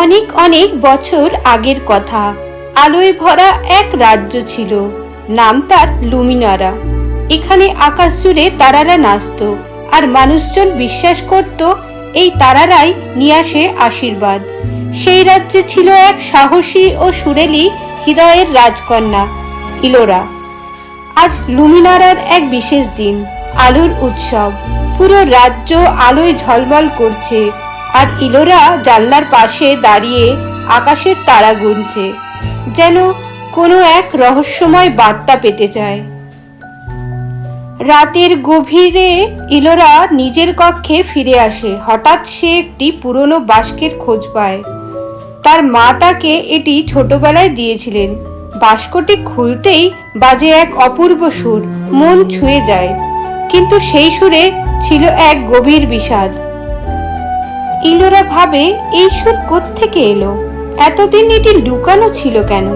অনেক অনেক বছর আগের কথা। আলোয় ভরা এক রাজ্য ছিল, নাম তার লুমিনারা। এখানে আকাশ জুড়ে তারারা নাচত, আর মানুষজন বিশ্বাস করত এই তারারাই নিয়ে আসে আশীর্বাদ। সেই রাজ্যে ছিল এক সাহসী ও সুরেলি হৃদয়ের রাজকন্যা, ইলোরা। আজ লুমিনারার এক বিশেষ দিন, আলোর উৎসব। পুরো রাজ্য আলোয় ঝলমল করছে, আর ইলোরা জানলার পাশে দাঁড়িয়ে আকাশের তারা গুনছে, যেন কোনো এক রহস্যময় বার্তা পেতে চায়। রাতের গভীরে ইলোরা নিজের কক্ষে ফিরে আসে। হঠাৎ সে একটি পুরনো বাস্কের খোঁজ পায়। তার মা তাকে এটি ছোটবেলায় দিয়েছিলেন। বাস্কটি খুলতেই বাজে এক অপূর্ব সুর, মন ছুঁয়ে যায়। কিন্তু সেই সুরে ছিল এক গভীর বিষাদ। ইলোরা ভাবে, এই সুর কোত্থেকে এলো? এতদিন এটি লুকানো ছিল কেন?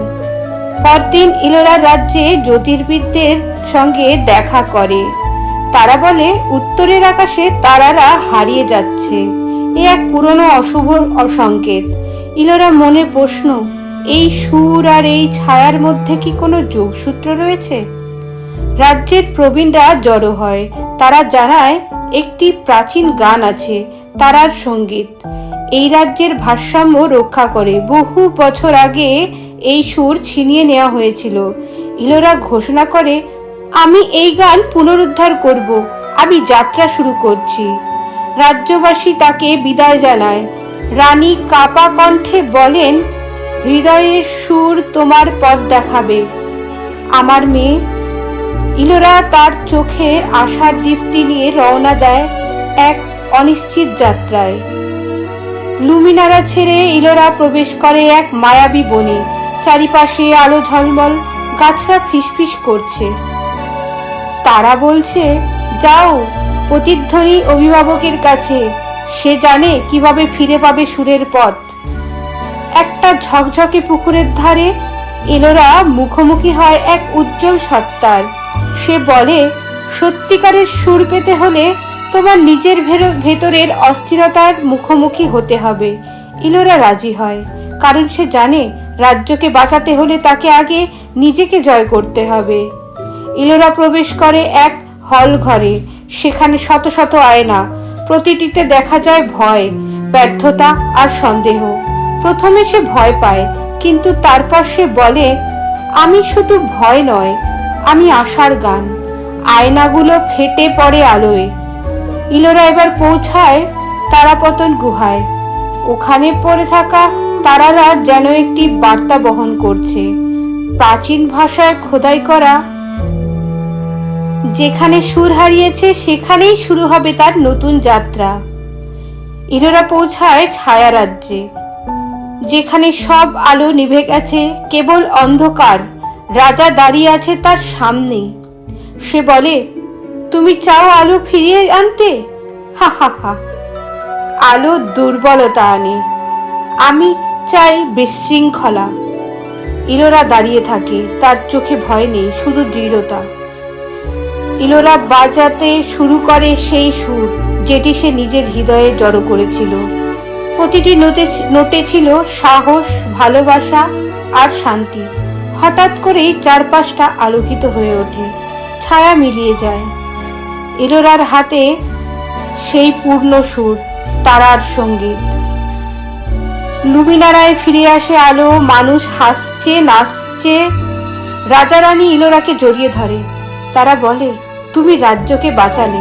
পরদিন ইলোরা রাজ্যে জ্যোতির্বিদদের সঙ্গে দেখা করে। তারা বলে, উত্তরের আকাশে তারারা হারিয়ে যাচ্ছে। এ এক পুরনো অশুভ সংকেত। ইলোরা মনে প্রশ্ন, এই সুর আর এই ছায়ার মধ্যে কি কোনো যোগসূত্র রয়েছে? রাজ্যের প্রবীণরা জড়ো হয়। তারা জানায়, একটি প্রাচীন গান আছে, তারার সঙ্গীত। এই রাজ্যের ভারসাম্য রক্ষা করে। বহু বছর আগে এই সুর ছিনিয়ে নেওয়া হয়েছিল। ইলোরা ঘোষণা করে, আমি এই গান পুনরুদ্ধার করব। আমি যাত্রা শুরু করছি। রাজ্যবাসী তাকে বিদায় জানায়। রানী কাপা কণ্ঠে বলেন, হৃদয়ের সুর তোমার পথ দেখাবে আমার মেয়ে। ইলোরা তার চোখে আশার দীপ্তি নিয়ে রওনা দেয় এক অনিশ্চিত যাত্রায়। লুমিনারা ছেড়ে ইলোরা প্রবেশ করে এক মায়াবী বনে। চারিপাশে আলো ঝলমল, গাছরা ফিসফিস করছে। তারা বলছে, যাও প্রতিধ্বনি অভিভাবকের কাছে, সে জানে কিভাবে ফিরে পাবে সুরের পথ। একটা ঝকঝকে পুকুরের ধারে ইলোরা মুখোমুখি হয় এক উজ্জ্বল সত্তার। সে বলে, সত্যিকারের সুর পেতে হলে তোমার নিজের ভেতরের অস্থিরতার মুখোমুখি হতে হবে। ইলোরা রাজি হয়, কারণ সে জানে রাজ্যকে বাঁচাতে হলে তাকে আগে নিজেকে জয় করতে হবে। ইলোরা প্রবেশ করে এক হল ঘরে। সেখানে শত শত আয়না। প্রতিটিতে দেখা যায় ভয়, ব্যর্থতা আর সন্দেহ। প্রথমে সে ভয় পায়, কিন্তু তারপর সে বলে, আমি শুধু ভয় নয়, আমি আশার গান। আয়নাগুলো ফেটে পড়ে আলোয়। ইলোরা এবার পৌঁছায় তারাপতন গুহায়। ওখানে পড়ে থাকা তারারা যেন একটি বার্তা বহন করছে, প্রাচীন ভাষায় খোদাই করা। যেখানে সুর হারিয়েছে সেখানেই শুরু হবে তার নতুন যাত্রা। ইলোরা পৌঁছায় ছায়া রাজ্যে, যেখানে সব আলো নিভে গেছে, কেবল অন্ধকার। রাজা দাঁড়িয়ে আছে তার সামনে। সে বলে, তুমি চাও আলো ফিরিয়ে আনতে? হা হা হা। আলো দুর্বলতা আনে, আমি চাই বিশৃঙ্খলা। ইলোরা দাঁড়িয়ে থাকে, তার চোখে ভয় নেই, শুধু দৃঢ়তা। ইলোরা বাজাতে শুরু করে সেই সুর যেটি সে নিজের হৃদয়ে জড়ো করেছিল। প্রতিটি নোটে ছিল সাহস, ভালোবাসা আর শান্তি। হঠাৎ করেই চারপাশটা আলোকিত হয়ে ওঠে, ছায়া মিলিয়ে যায়। ইলোরার হাতে সেই পূর্ণ সুর, তারার সঙ্গীত। লুমিনারায় ফিরে আসে আলো, মানুষ হাসছে, নাচছে। রাজা রানী ইলোরাকে জড়িয়ে ধরে। তারা বলে, তুমি রাজ্যকে বাঁচালে,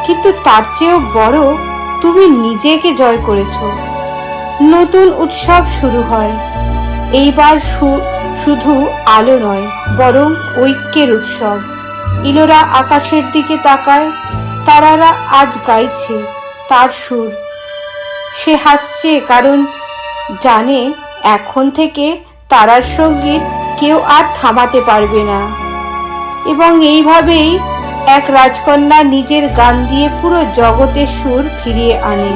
কিন্তু তার চেয়েও বড়, তুমি নিজেকে জয় করেছো। নতুন উৎসব শুরু হয়। এইবার শুধু আলো নয়, বরং ঐক্যের উৎসব। ইলোরা আকাশের দিকে তাকায়। তারারা আজ গাইছে তার সুর। সে হাসছে, কারণ জানে এখন থেকে তারার সঙ্গীত কেউ আর থামাতে পারবে না। এবং এইভাবেই এক রাজকন্যা নিজের গান দিয়ে পুরো জগতের সুর ফিরিয়ে আনে।